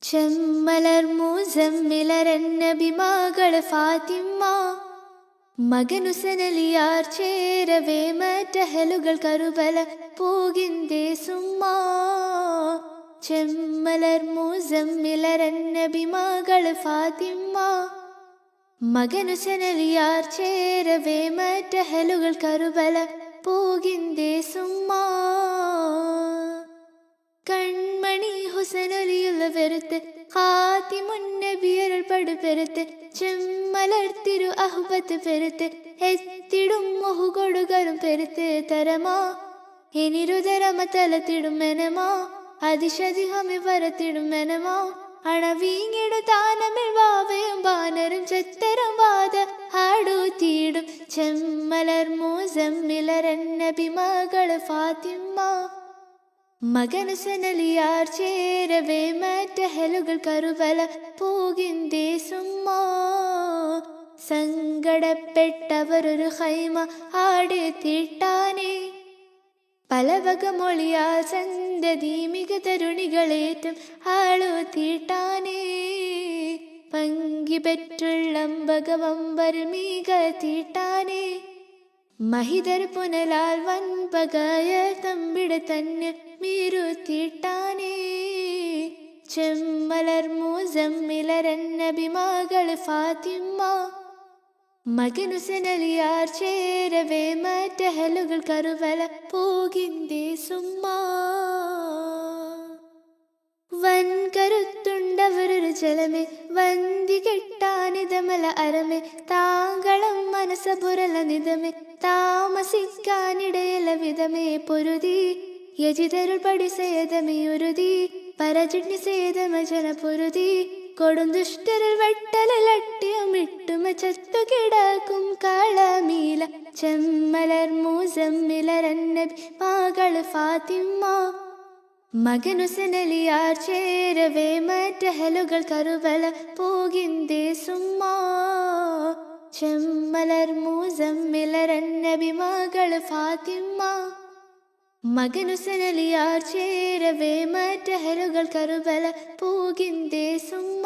ചെമ്മലർ മുസമ്മിലരന്നബി മകൾ ഫാത്തിമ്മ മകനു സനലിയാർ ചേരവേ മറ്റഹലുകൾ കറുബല പോകിന്തേ സുമ്മ. ചെമ്മലർ മുസമ്മിലരന്നബി മകൾ ഫാത്തിമ്മ മകനു സനലിയാർ ചേരവേ മറ്റഹലുകൾ കറുബല പോകിന്തേ സുമ്മ. കൺമണി ഹുസനലിയുള്ള വെറുത്ത് ഖാതിമുന്നബിയരുൾ പടുപെരുത്ത് ചെമ്മലർ തിരു അഹ്ബത്ത് പെരുത്ത് എത്തിടും മുഹുകൊടുകരും പെരുത്ത് തരമാ എനിരുതരമ തലത്തിടും മെനമാ അതിശതിഹമി വരത്തിടും മെനമാ അണവീങ്ങിടു താനമിൽ വാവയും ബാനരും ചെത്തരും വാദ ആടൂത്തിയിടും ചെമ്മലർ മുസമ്മിലരന്നബി മകൾ ഫാത്തിമ്മ മകനു സനലിയാർ ചേരവേ മറ്റഹലുകൾ കറുബല പോകിന്തേ സുമ്മ. സങ്കടപ്പെട്ടവരൊരു ഹൈമ ആടെ തീട്ടാനേ പലവക മൊഴിയാൽ സന്തതി മിക തരുണികളേറ്റും ആളു തീട്ടാനേ പങ്കി പെറ്റുള്ളംബകവമ്പർ മിക തീട്ടാനേ മഹിതർ പുനലാൽ വൻപകയ തമ്പിട തന്നെ മീരുത്തിട്ടാനേ. ചെമ്മലർ മുസമ്മിലരന്നബി മകൾ ഫാത്തിമ്മ മകനു സനലിയാർ ചേരവേ മറ്റഹലുകൾ കറുവല പോകിന്തേ സുമ്മ. വൻ കരുത്തുണ്ടവരൊരു ജലമേ വന്തി കെട്ടാനിതമല അരമേ താങ്കളം മനസപുരല നിതമേ താമസിക്കാനിടയല വിധമേ പൊരുതി യജിതരുൾ പടിസേതമേയൊരുതി പരജിഡ്നി സേതമ ജന പൊരുതി കൊടും ദുഷ്ടരിൽ വെട്ടലിലട്ടിയുമിട്ടുമ ചത്തു കിടക്കും കാളമീല. ചെമ്മലർ മുസമ്മിലരന്നബി മകൾ ഫാത്തിമ്മ മകനു സനലിയാർ ചേരവേ മറ്റഹലുകൾ കറുബല പോകിന്തേ സുമ്മ. ചെമ്മലർ മുസമ്മിലരന്നബി മകൾ ഫാത്തിമ്മ മകനു സനലിയാർ ചേരവേ മറ്റഹലുകൾ കറുബല പോകിന്തേ സുമ്മ.